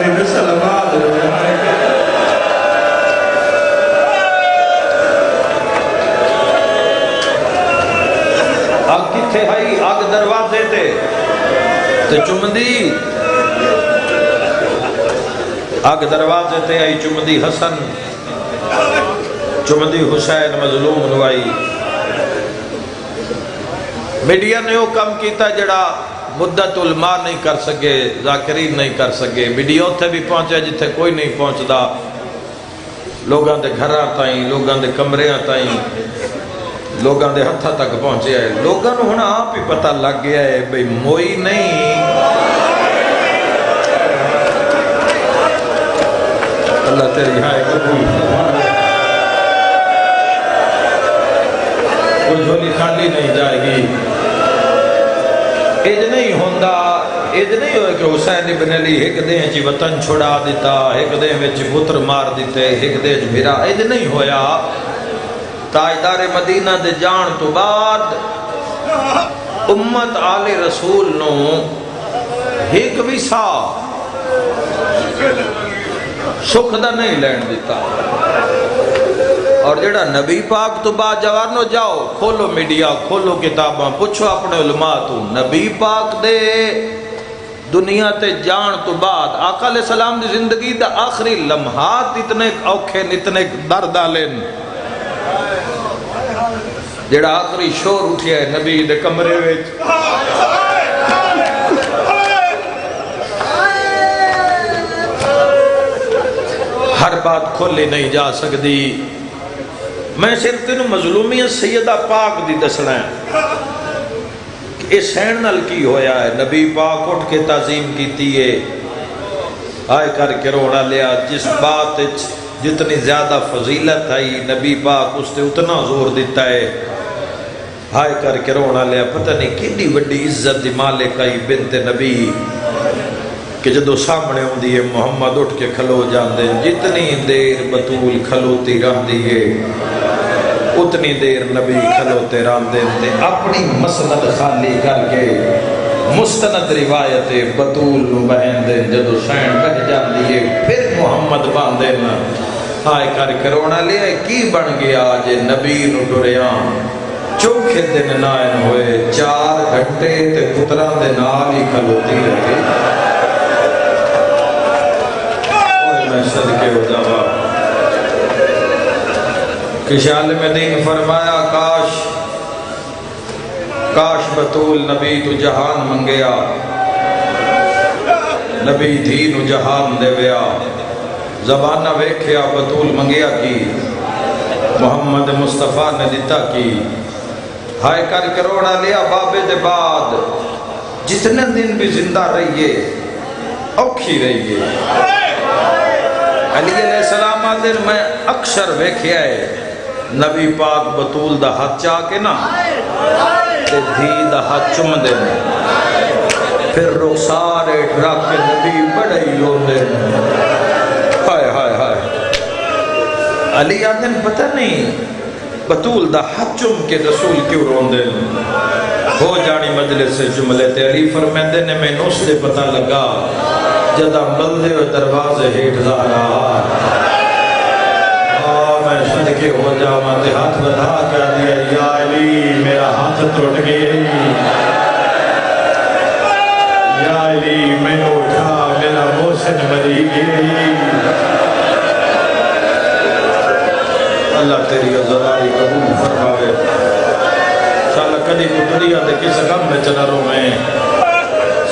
میری سلامات اگ کتھے ہائی اگ دروازے تے چمدی اگ دروازے تے آئی چمدی حسن چمدی حسین مظلوم نوائی میڈیا نے وہ کم کیتا جڑا مدت علماء نہیں کر سکے ذاکرین نہیں کر سکے میڈیا اتھے بھی پہنچے جتھے کوئی نہیں پہنچدا لوگاں دے گھراں تائیں لوگاں دے کمریاں تائیں لوگاں دے ہتھا تک پہنچے ہے لوگاں نو ہونا آپ ہی پتہ لگ گیا ہے بھئی موئی نہیں اللہ تیری ہائے قبول کوئی جھولی خالی نہیں جائے گی اج نہیں ہوندہ اج نہیں ہوئے کہ حسین ابن علی ایک دیں چی وطن چھڑا دیتا ایک دیں وچ پتر مار دیتے ایک دیں بھیرا اج نہیں ہویا تاجدار مدینہ دے جان تو بعد امت آل رسول نو ایک بھی سا سکھ دا نہیں لین دیتا اور جڑا نبی پاک تو بعد جوانو جاؤ کھولو میڈیا کھولو کتاباں پوچھو اپنے علماء تو نبی پاک دے دنیا تے جان تو بعد آقا علیہ السلام دی زندگی دا آخری لمحات اتنے اوکھے اتنے درد آلین جڑا آخری شور اٹھیا ہے نبی دے کمرے وچ ہر بات کھولی نہیں جا سکتی میں صرف تینوں مظلومیت سیدہ پاک دی دسنا ہے کہ اس سین نال کی ہویا ہے نبی پاک اٹھ کے تعظیم کیتی ہے آئے کر کے رونا لیا جس بات جتنی زیادہ فضیلت آئی نبی پاک اس نے اتنا زور دیتا ہے آئے کر کے رونا لیا پتہ نہیں کتنی بڑی عزت دی مالک آئی بنت نبی کہ جدو سامنے ہوں دیئے محمد اٹھ کے کھلو جان دیں جتنی دیر بطول کھلوتی رہن دیئے اتنی دیر نبی کھلوتے رہن دیں اپنی مسند خالی کر کے مستند روایت بطول نو بہن دیں جدو سین بہ جان دیئے پھر محمد بان دینا آئے کر کے رونا لیا کی بن گیا آج نبی نو ڈریاں چوکھے دن نائن ہوئے 4 گھنٹے تے پتران دے نال ہی کھلوتی رہتی میں صدقے ہو جاوا کسی عالم دین فرمایا کاش بطول نبی تو جہان منگیا نبی دین جہان دے ویا زبانہ ویکھیا بطول منگیا کی محمد مصطفیٰ نے دیتا کی ہائے کر کے روڑا لیا بابے دے بعد جتنے دن بھی زندہ رہیے اوکھی رہیے علی علیہ السلام آدھر میں اکثر ویکھیا ہے نبی پاک بطول دا ہاتھ چاہ کے نا تے دھی دا ہاتھ چم دے پھر رخسارے ڈرک کے نبی بڑے رو دے ہائے ہائے ہائے علی آدھر پتہ نہیں بطول دا ہاتھ چم کے رسول کیوں رو دے ہو جانی مجلس سے جملے تے علی فرمیندے نے میں نوس دے پتہ لگا جدہ بلدے و دروازے ہیٹ زہرا میں صدقے ہو جاواں تے ہاتھ بدھا کر دیا یا علی میرا ہاتھ ٹوٹ گئی یا علی میں اٹھا میرا محسن مری گئی اللہ تیری عزرائی قبول فرماوے انشاءاللہ کدی پتریاں دے کس غم میں چلا رو میں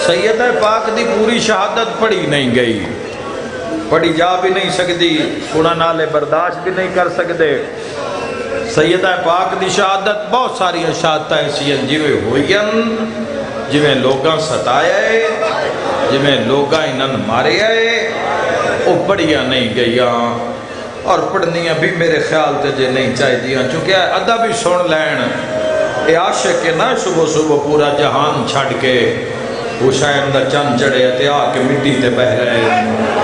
سیدہ پاک دی پوری شہادت پڑھی نہیں گئی پڑھی جا بھی نہیں سکتی سنا نالے برداشت بھی نہیں کر سکتے سیدہ پاک دی شہادت بہت ساری شہادت ایسی ہیں جویں ہوئین جویں لوگاں ستائے جویں لوگاں انہن مارے آئے وہ پڑھیاں نہیں گئیاں اور پڑھنیاں بھی میرے خیال تے جے نہیں چاہی دیاں چونکہ ادھا بھی سن لین اے عاشق کے نہ صبح صبح پورا جہان چھڑ کے حسین دا چند چڑھے تے آ کے مٹی تے بہ رہے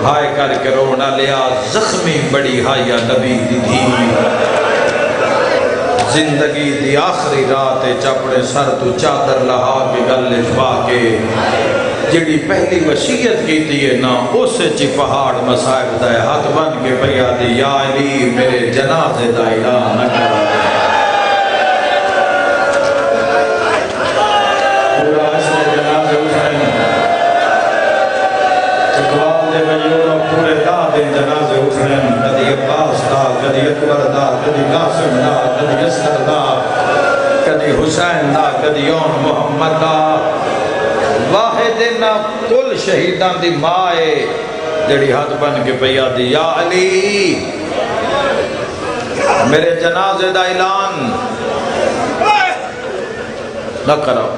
ہائے کر کے رونا لیا زخمی بڑی ہائیا نبی دی دھی زندگی دی آخری رات چپڑے سر تو چادر لہا کے گلے شوا کے جڑی پہلی وصیت کیتی ہے نا اس چی پہاڑ مصائب دا ہے ہاتھ بن کے پیا دی یا علی میرے جنازے دا اعلان نہ کرا دے پورا حشر جنازے حسین چکوال دے وجودہ پورے دا دے جنازے حسین کدی عباس دا کدی اکبر دا کدی قاسم دا کدی اصغر دا کدی حسین دا کدی اون محمد دا واحد نا کل شہیدان دی مائے جڑی ہاتھ بن کے پیا دی یا علی میرے جنازے دا اعلان نہ کرو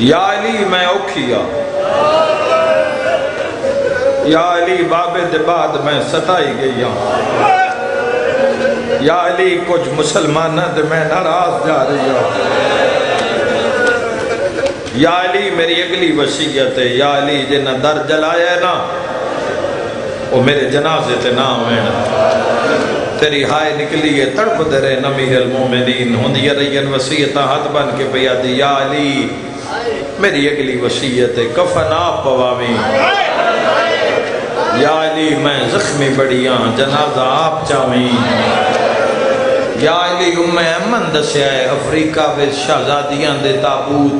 یا علی میں اوکھیا یا علی بابے دے بعد میں ستائی گئی ہوں یا علی کچھ مسلمانہ دے میں ناراض جا رہی ہوں یا علی میری اگلی وصیت ہے یا علی جنہ در جلایا ہے نا وہ میرے جنازے تے نہ ہوئے تیری ہائے نکلی ہے تڑپ دے رہے نمیر المومنین ہوندی رہین وصیتہ ہاتھ بن کے پیا دی یا علی میری اگلی وصیت ہے کفن آپ پوامی یا علی میں زخمی بڑیاں جنازہ آپ چاہیں یا علی امن دسیا ہے افریقہ میں شہزادیاں دے تابوت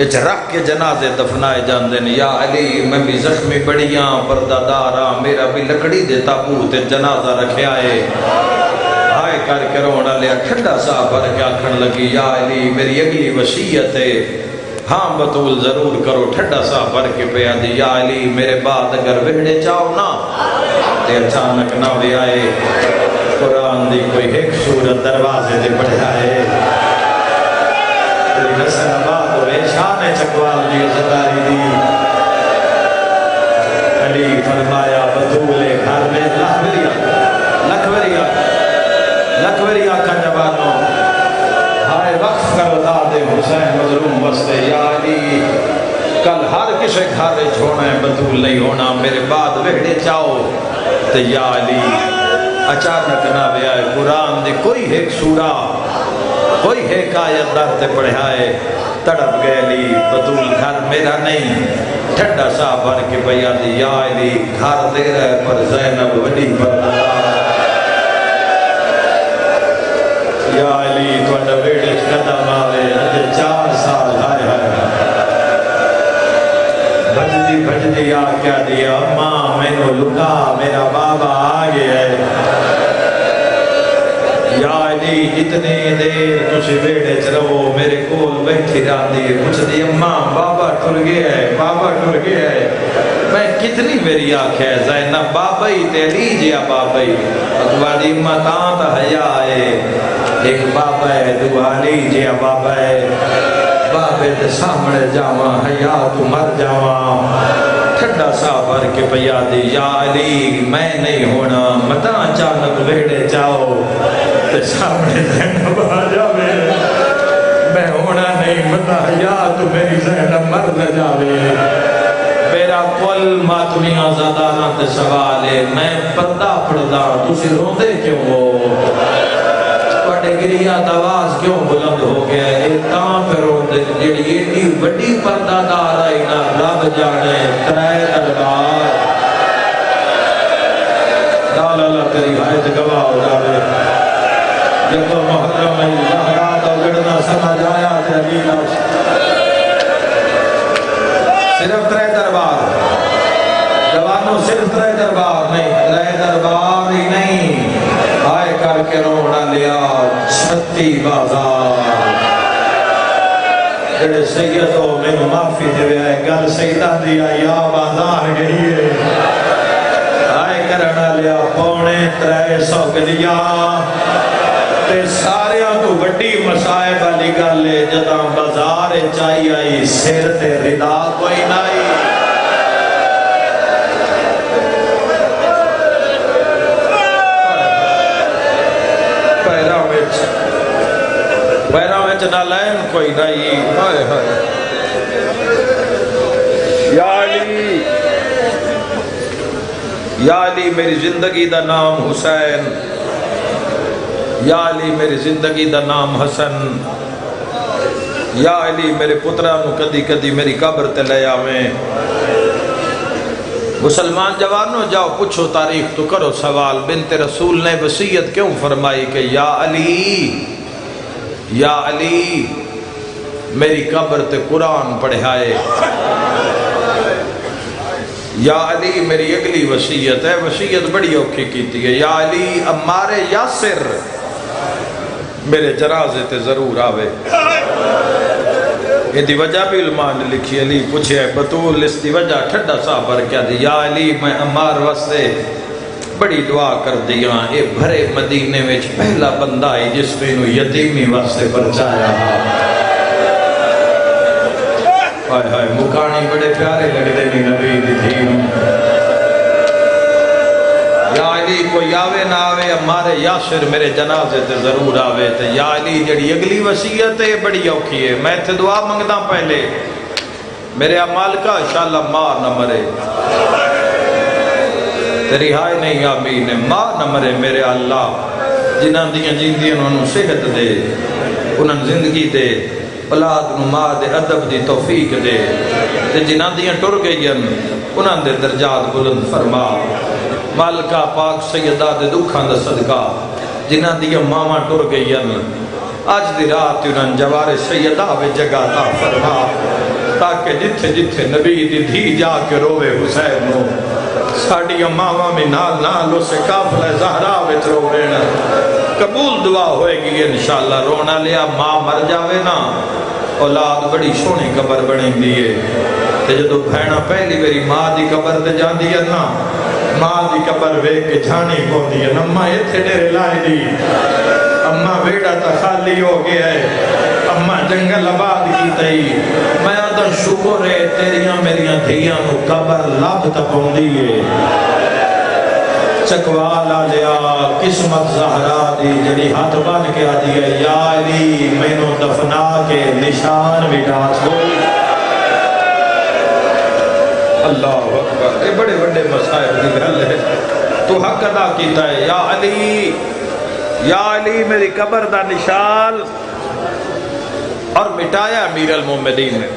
اچھ رکھ کے جنازے دفنائے جاندے ہیں یا علی میں بھی زخمی بڑیاں پردادارا میرا بھی لکڑی دے تابوت جنازہ رکھے آئے ہائے کر کے رونا لیا ٹھنڈا سا بھر کے آکھن لگی یا علی میری اگلی وصیت ہے ہاں بطول ضرور کرو ٹھنڈا سا بھر کے پیا دی یا علی میرے بعد اگر وہڑے چاہو نا تے اچانک نہ بھی آئے قرآن دی کوئی ایک سورت دروازے دے پڑھائے تیری نسل آباد ہوئے شان چکوال دی عزتاری دی علی فرمایا بطول گھر میں لکھوریہ کا جبانوں ہائے وقف کر داد حسین مظلوم وستے یا علی کل ہر کسے گھر چھوڑنا ہے بطول نہیں ہونا میرے بعد وہڑے چاہو تو یا علی اچانک نہ بھی آئے قرآن دی کوئی ایک سورہ کوئی ایک آیت در تے پڑھائے تڑپ گئے لی بطول گھر میرا نہیں ٹھنڈا سا بھر کے پیا دی یا علی گھر دے رہے پر زینب وڈی پردار یا علی توڑا بیڑے قدم آوے اجھے 4 سال ہائے ہائے بھجدی آکیا دیا ماں میں نو لکا میرا بابا آگے ہے یا علی اتنے دیر تجھے بیڑے چرو میرے کول بیٹھی راندی مجھ دی اماں بابا ٹر گیا ہے میں کتنی میری آنکھ ہے زینب بابا ہی تے لیجیا بابا ہی اگواری اماں تاں تا حیاء ہے ایک بابا ہے دعا لیجیا بابا ہے بابے تے سامنے جاواں حیاء تو مر جاواں ٹھنڈا سا بھر کے پیا دی یا علی میں نہیں ہونا متا اچانک بیڑے جاؤ تے سامنے زینب آ جاوے میں ہونا نہیں متا یا تو میری زینب مر جاوے میرا کل ماتمیاں زادانہ تے سوال ہے میں پردہ پڑھدا تسی روندے کیوں ہو پڑھے گریا دواز کیوں بلند ہو گیا ہے تاں پہ روندے جڑی ایڈی بڑی پردہ دار آئی نا رب جانے ترائے دربار لالا تیری حائد گواہ ہو جاوے جب محرم زہرات اور گڑنا سمجھ آیا تے علینا صرف ترائے دربار جوانوں صرف ترائے دربار نہیں ترائے دربار ہی نہیں آئے کر کے روڑا لیا 36 بازار جڑے سیدوں میں معافی دے آئے گل سیدہ دیا یا بازار گئی ہے آئے کرنا لیا 350 گلیا تے سارے تو بڑی مسائب علی گل ہے جداں بازار چاہی آئی سر تے ردا کوئی نائی پیرا وچ نہ لین کوئی نہیں ہائے ہائے یا علی میری زندگی دا نام حسین یا علی میری زندگی دا نام حسن یا علی میرے پترا نو کدی کدی میری قبر تے لے آویں۔ مسلمان جوانوں جاؤ پوچھو تاریخ تو کرو سوال، بنت رسول نے وصیت کیوں فرمائی کہ یا علی میری قبر تے قرآن پڑھائے۔ یا علی میری اگلی وصیت ہے، وصیت بڑی اوکھی کیتی ہے، یا علی عمار یاسر میرے جنازے تے ضرور آوے۔ یہ دی وجہ بھی علماء نے لکھی، علی پوچھے بطول اس دی وجہ ٹھڈا صاحب کیا دی، یا علی میں عمار واسطے بڑی دعا کر دیا، اے بھرے مدینے میں پہلا بندہ ہے جس میں انہوں یتیمی واسطے بچایا۔ ہائے ہائے مکانی بڑے پیارے لگتے نہیں نبی دی دھیم۔ یا علی کوئی آوے نہ آوے عمار یاسر میرے جنازے تے ضرور آوے۔ تے یا علی جڑی اگلی وصیت ہے بڑی اوکھی ہے، میں تے دعا منگدا پہلے میرے اعمال کا انشاءاللہ ماں نہ مرے، تیری ہائے نہیں آمین، ماں نہ مرے میرے اللہ، جنہاں دیاں جیندیاں انہوں صحت دے، انہوں زندگی دے، اولاد نو ماں دے ادب دی توفیق دے، تے جنہاں دیاں ٹر گئیاں انہوں دے درجات بلند فرما۔ مالکہ پاک سیدہ دے دکھاں دا صدقہ جنہاں دیاں ماما ٹر گئیاں آج دی رات انہاں جوار سیدہ وے جگہ تا فرما، تاکہ جتھے جتھے نبی دی دھی جا کے روے حسین نو ساڑی ماما میں نال نال اسے کافلہ زہرا وچ روینا قبول دعا ہوئے گی انشاءاللہ۔ رونا لیا ماں مر جاوے نا اولاد بڑی سونی قبر بنیں دیئے، تے جدو بھینا پہلی میری ماں دی قبر تے جان دیا نا، ماں دی قبر ویک کے جھانی کو دیا، اممہ یہ تھے ڈیرے لائے دی، اممہ بیڑا تا خالی ہو گیا ہے، اممہ جنگل آباد کی تئی، میں ادھر شکر ہے تیریاں میریاں دھیاں نو قبر لاب تکون دیئے۔ چکوالا لیا قسمت زہرا دی جڑی ہاتھ بن کے آدھی ہے، یا علی میں نو دفنا کے نشان بٹا چھوڑ۔ اللہ اکبر، یہ بڑے بڑے مسائل دی گل ہے، تو حق ادا کیتا ہے۔ یا علی میری قبر دا نشان، اور مٹایا امیر المومنین نے۔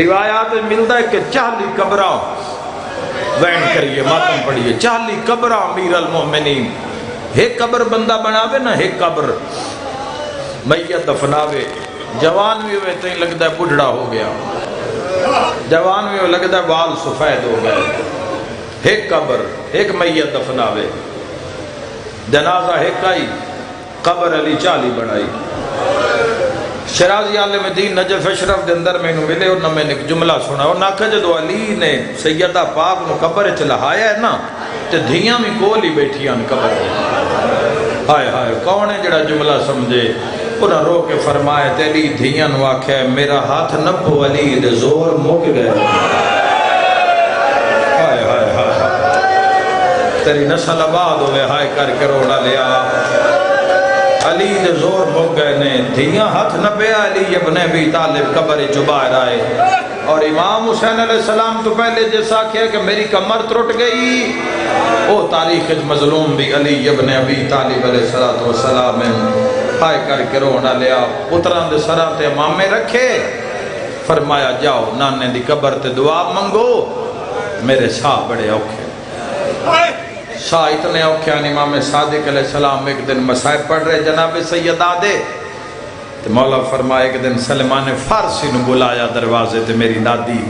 روایات میں ملتا ہے کہ 40 قبراں وین کریے ماتم پڑھیے، 40 قبراں امیر المومنین، ایک قبر بندہ بناوے نا، ایک قبر میت دفناوے، جوان بھی ہوئے تو لگتا ہے بڑھڑا ہو گیا، جوان بھی لگتا ہے وال سفید ہو گئے، ایک قبر ایک میت دفناوے، جنازہ ایک آئی، قبر علی 40 بڑھائی۔ شرازی عالم دین نجف اشرف دے اندر میں ملے اور نہ میں نے ایک جملہ سنا، اور نہ کہ جدو علی نے سیدہ پاک نو قبر چلہایا ہے نا تے دھیاں میں کول ہی بیٹھیاں قبر ہے۔ ہائے ہائے کون ہے جڑا جملہ سمجھے، انہاں رو کے فرمائے تے علی دھیاں نو آکھے میرا ہاتھ نپو علی دے زور مک گئے۔ ہائے ہائے ہائے تیری نسل آباد ہوئے، ہائے کر کے روڑا لیا، علی دے زور مک گئے نے، دھیاں ہاتھ نہ پہ علی ابن ابی طالب قبر چبائر آئے، اور امام حسین علیہ السلام تو پہلے جیسا کیا کہ میری کمر ترٹ گئی، او تاریخ مظلوم بھی علی ابن ابی طالب علیہ السلام میں ہائے کر کے رونا لیا، پتران دے سران تے امامے رکھے، فرمایا جاؤ نانے دی قبر تے دعا منگو، میرے شاہ بڑے اوکھے، شاہ اتنے اوکھیان امام صادق علیہ السلام ایک دن مسائب پڑھ رہے جناب سید آدھے، تو مولا فرمائے ایک دن سلمان فارسی نے بلایا دروازے تے میری دادی،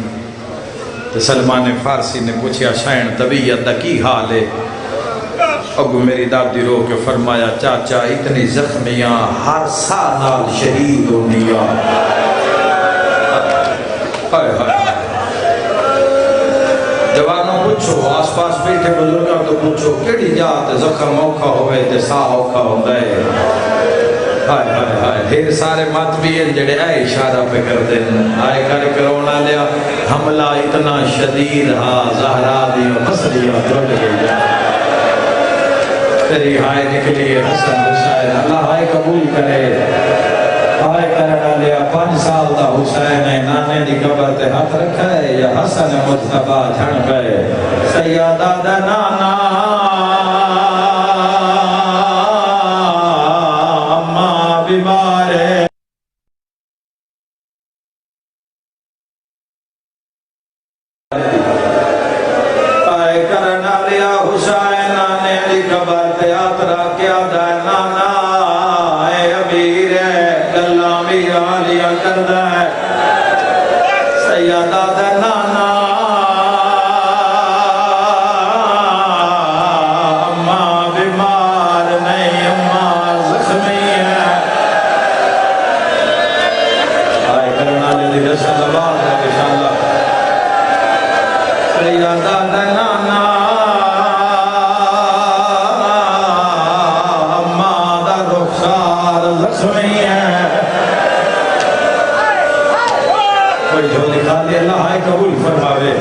تو سلمان فارسی نے پوچھیا شاین طبیعت دا کی حال ہے، اگو میری دادی رو کے فرمایا چاچا اتنی زخمیاں ہر سال نال شہید ہو دیا۔ جوانوں پوچھو آس پاس بیٹھے بزرگاں تو پوچھو کیڑی جات زخم اوکھا ہوئے تے سا اوکھا ہوتا ہے، ہائے ہائے ہائے ڈھیر سارے ماتوی ہیں جڑے اے اشارہ پہ کر دیں، آئے کر کرونا لیا حملہ اتنا شدید ہاں زہرا دی و مسریہ درد گئی، تیری ہائے نکلی حسن حسین، اللہ ہائے قبول کرے، ہائے کرنا لیا 5 سال دا حسین ہے، نانے دی قبر تے ہاتھ رکھا ہے، یا حسن مصطفیٰ جھڑ گئے، سیدہ دا نانا اماں بیمار ہے۔ بھی آلیا کردہ ہے سیدہ دا نانا اماں بیمار نہیں اماں زخمی ہے آئے کرنا لے دی رسل آواز ہے انشاءاللہ سیدہ دا نانا اماں دا رخسار زخمی ہے کوئی جھولی کھالی اللہ ہے قبول فرماوے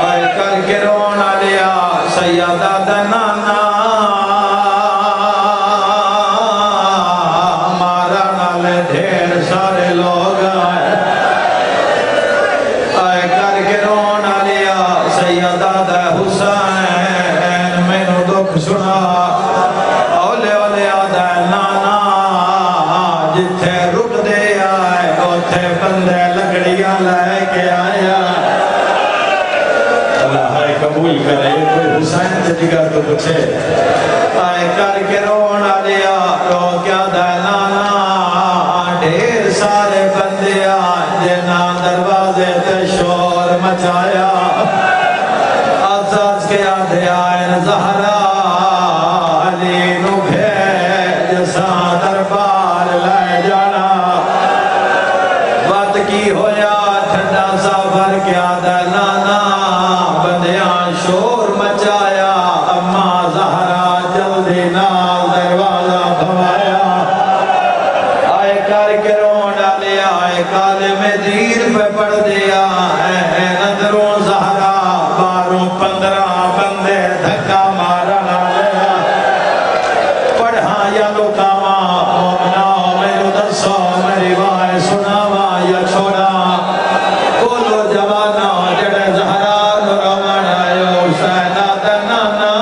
آئے کر کے رونا لیا سیدہ دا نانا ہمارا نالے ڈھیر سارے لوگ آئے کر کے رونا لیا سیدہ دا حسین میں نو دکھ سنا اولے اولے آدھا نانا جتھے رک دے آئے اوتھے بندے لکڑیاں لائے کے آیا اللہ ہے قبول کرے کوئی حسین سے جگر تو پوچھے آئے کر کے رونا لیا رو کیا دا نانا ڈھیر سارے بندے آئے جنا دروازے تے شور مچایا آزاز کے آدھے آئے زہرا علی نو بھیج سا دربار لائے جانا بات کی ہویا ٹھنڈا سفر کیا دا نانا بندیاں شور مچایا اماں زہرا جلدی نال دروازہ بھوایا آئے کر کے رونا لیا آئے کالے میں دیر پہ پڑھ دیا اے نظروں زہرا 12-15 بندے دھکا مارا نہ لیا پڑھا یا لکاما مومنا میرو دسو میری وائے سناوا یا چھوڑا بولو جوانا جڑے زہرا نروان آئے حسین دا نانا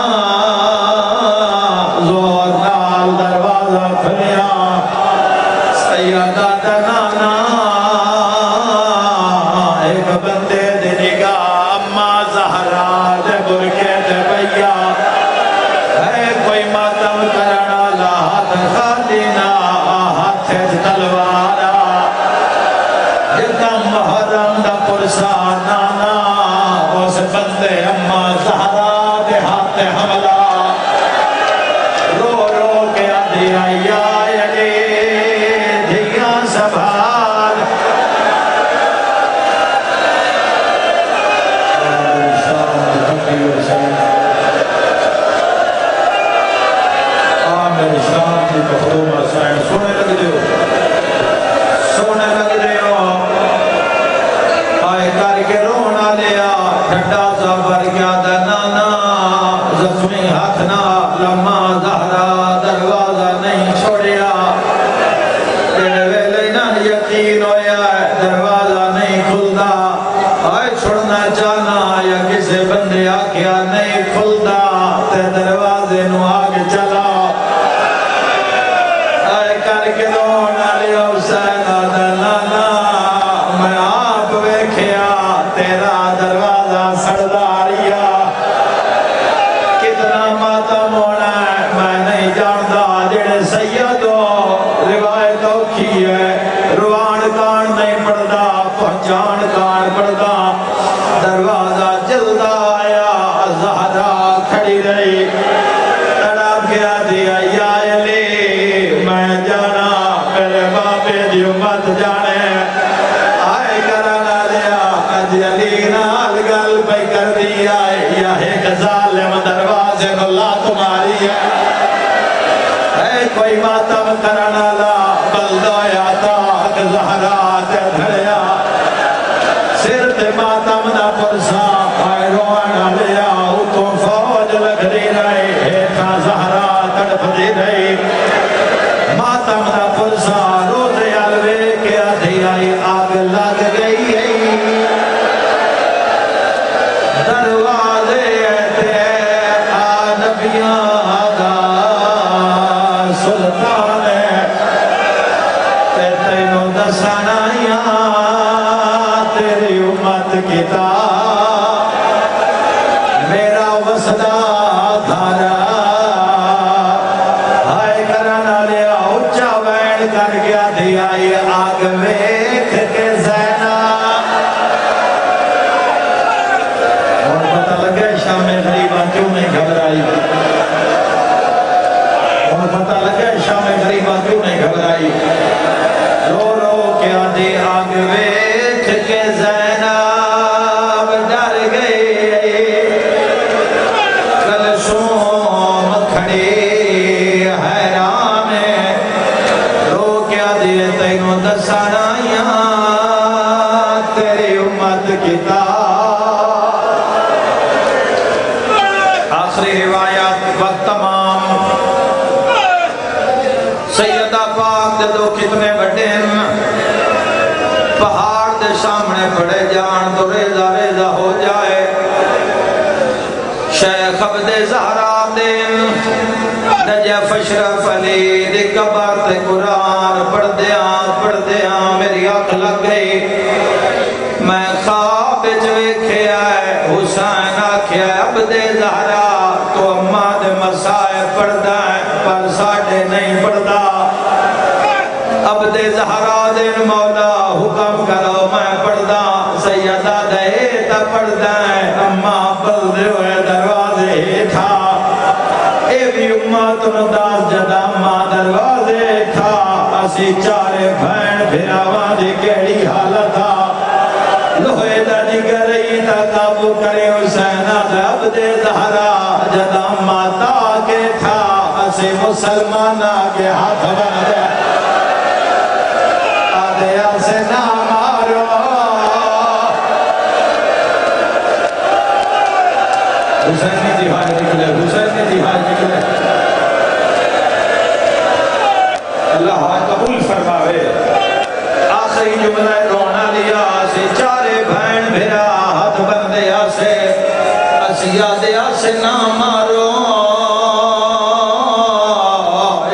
زور نال دروازہ کھلیا سیدہ دا نانا ایک بندے دی نگاہ اماں زہرا دے برکے دے بھیا ہے کوئی ماتم کرنا لا ہاتھ خالی نہ ہاتھ تلوارا جتا محرم دا پرسا نانا اس بندے اماں زہرا دے ہاتھ حملہ رو رو کے آدھی آیا یلی دھیاں سبھال میری شام کی مخدوم حسین سونے لگ دیو سونے لگ دیو آئے کر کے رونا لیا ٹھنڈا سفر کیا دا نانا زخمی ہاتھ نہ لما زہرا دروازہ نہیں چھوڑیا تیرے ویلے نہ یقین ہویا ہے دروازہ نہیں کھلدا آئے چھوڑنا چاہنا یا کسے بندے آکیا نہیں کھلدا تے دروازے نو آگے چلا کر کے رونا لیا حسین دا نانا میں آپ ویکھیا تیرا دروازہ سرداریا کتنا ماتم ہونا ہے میں نہیں جاندا جڑے سیدو روایت اوکھی ہے روان کان نہیں پڑھدا پہنچان کان پڑھدا دروازہ جلدا آیا زہرا کھڑی رہی تڑپ گیا دیا یا علی میں جانا میرے بابے دی امت جانے آئے کرانا لیا اج علی نال گل پہ کر دیا یا ایک ظالم دروازے کو لا تمہاری ہے کوئی ماتم کرانا لا بلدویا تاک زہرا تے دھڑیا سر تے ماتم دا پرسا آئے روانا لیا اتوں فوج لگ دی رہی ہیٹھا زہرا تڑپ دی رہی ماتم دا پرسا روزے علوے کے آدھی آئی آگ لگ گئی دروازے تے نبیاں دا سلطان تے تینوں دسانا یا تیری امت کتاب میرا وسدا دھارا ہائے کرنا لیا اچھا وین کر گیا دی آئی آگ ویکھ کے زینب اور پتہ لگے شام غریبہ کیوں نہیں گھبرائی اور پتہ لگے شام غریبہ کیوں نہیں گھبرائی رو رو کے آدھی آگ ویکھ کے زینب ڈر گئی کلثوم کھڑی حیران رو کے آدھی تینوں دسانائیاں تیری امت کی آخری روایات وقت تمام سیدہ پاک دے دو کتنے بڑے پہاڑ دے سامنے پڑے جان تو ریزہ ریزہ ہو جائے شیخ عبد زہرا دین نجف اشرف علی دی قبر تے قرآن پڑھ دیاں میری آنکھ لگ گئی میں خواب وچ ویکھیا ہے حسین آکھیا عبد زہرا تو اماں دے مسائب پڑھدا ہے پر ساڈے نہیں پڑھدا عبد زہرا دین مولا حکم کرو میں پڑھدا سیدہ دے تا پڑھدا ہے اماں بلدے ہوئے دروازے تھا اے بھی امت نداس جدا اماں دروازے تھا اسی چارے بھین بھراواں دی کیڑی حالت تھا لوہے دا جگر ہی تا قابو کرے حسین عبد زہرا جدا اماں تا کے تھا اسی مسلمان آگے ہاتھ بن جائے آدھیا سے نہ مارو حسین نے جہاد نکلے حسین نے جہاد نکلے اللہ قبول فرماوے آخری جملہ رونا دیا سے چارے بھین بھرا ہاتھ بندیا سے اسیا دیا سے نہ مارو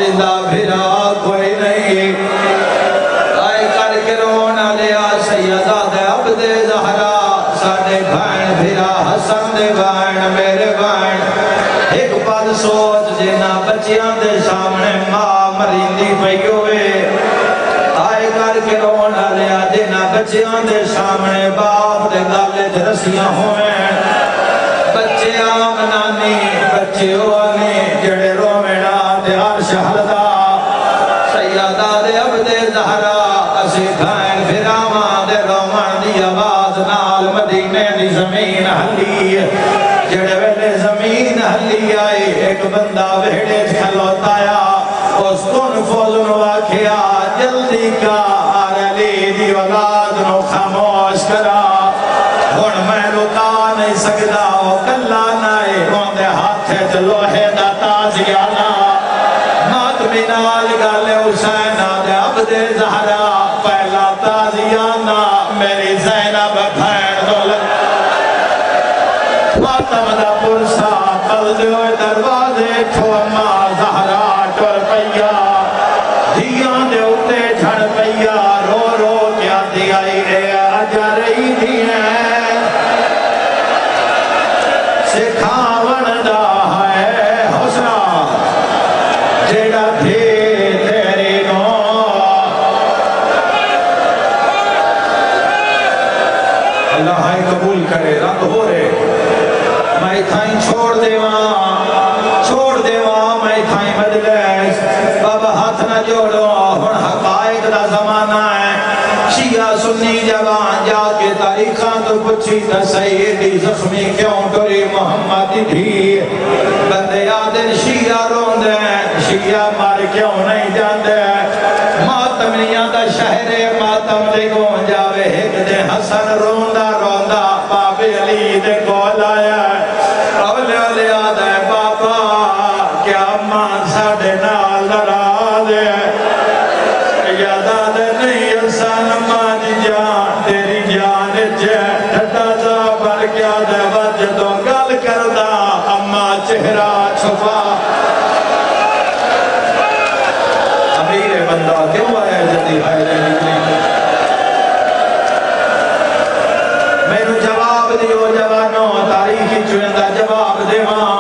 ادا بھرا کوئی نہیں آئے کر کے رونا دیا سیدہ دے عبد زہرا ساڑے بھین بھرا حسن دے بھین میرے بھین ایک بات سوچ جنا بچیاں دے سامنے ماں مریندی پئی ہوئے آئے کر کے رونا دیا جنا بچیاں دے سامنے باپ دے گالے دے رسیاں ہوئے بچے آمنانی بچے ہوئے جڑے رومنا دے عرش حلدہ سیدہ دے عبد زہرا اسی بھین بھراواں دے رومن دی آواز نال مدینے دی زمین ہلی جڑے ویلے زمین ہلی آئی ایک بندہ ویڑے کھلوتا آیا اس کن فوزن واقعہ جلدی کا علی دی اولاد نو خاموش کرا ہن میں رکا نہیں سکدا او کلا نائے اوندے ہاتھے تے لوہے دا تازیانہ ماتمی نال گالے حسین دے عبد زہرا پہلا تازیانہ میری زینب بھین دولت ماتم دا پرسا بلدے ہوئے دروازے تھو اماں زہرا ٹر پیا دھیاں دے اتے جھڑ پیا رو رو کیا دیائی اے آجا رہی دھیاں سکھاون دا ہے حسنہ جیڑا دھی تیری نو اللہ ہائی قبول کرے رب ہو رہے میں تھائیں چھوڑ دیواں میں تھائیں مجلس بابا ہاتھ نہ جوڑو ہن حقائق دا زمانہ ہے شیعہ سنی جوان جا کے تاریخاں تو پچھی تا سیدی زخمی کیوں ٹوری محمد تھی بندے آدن شیعہ رون دیں شیعہ مار کیوں نہیں جان دیں ماتمیاں دا شہر ماتم دے گون جاوے ایک دے حسن روندہ باب علی دے کول آیا اولے اولے آدھے بابا کیا مان ساڑے نال نراز ہے یاداد نہیں انسان مان جان تیری جان جے ٹھٹا جا بر کیا دے وجدوں گل کردہ اما چہرہ چھپا امیر بندہ کیوں آئے جدی حیرے نکلی میں نو جواب دیو جوانوں تاریخی چوندہ جواب دیواں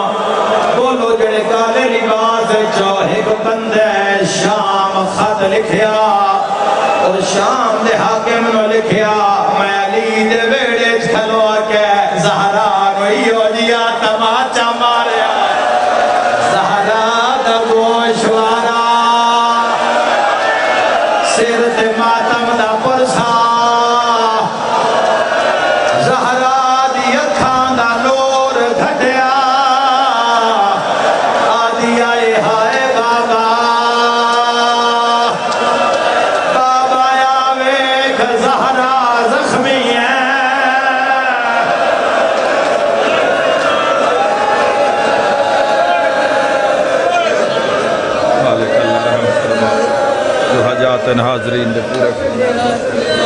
بولو جڑے کالے لباس چوہے کو بندے شام خط لکھیا اور شام دے حاکم نو لکھیا میں علی دے ویڑے کھلو کے زہرا نو ایو جیا تماچا ماریا زہرا دا گوشوارا سر تے ماتم دا پرسا زہرا دی اکھاں دا نور گھٹیا آدھی آئے ہائے بابا بابا یا ویکھ زہرا زخمی ہے مالک اللہ رحم فرما جو حاجات حاضرین دے پورے فرما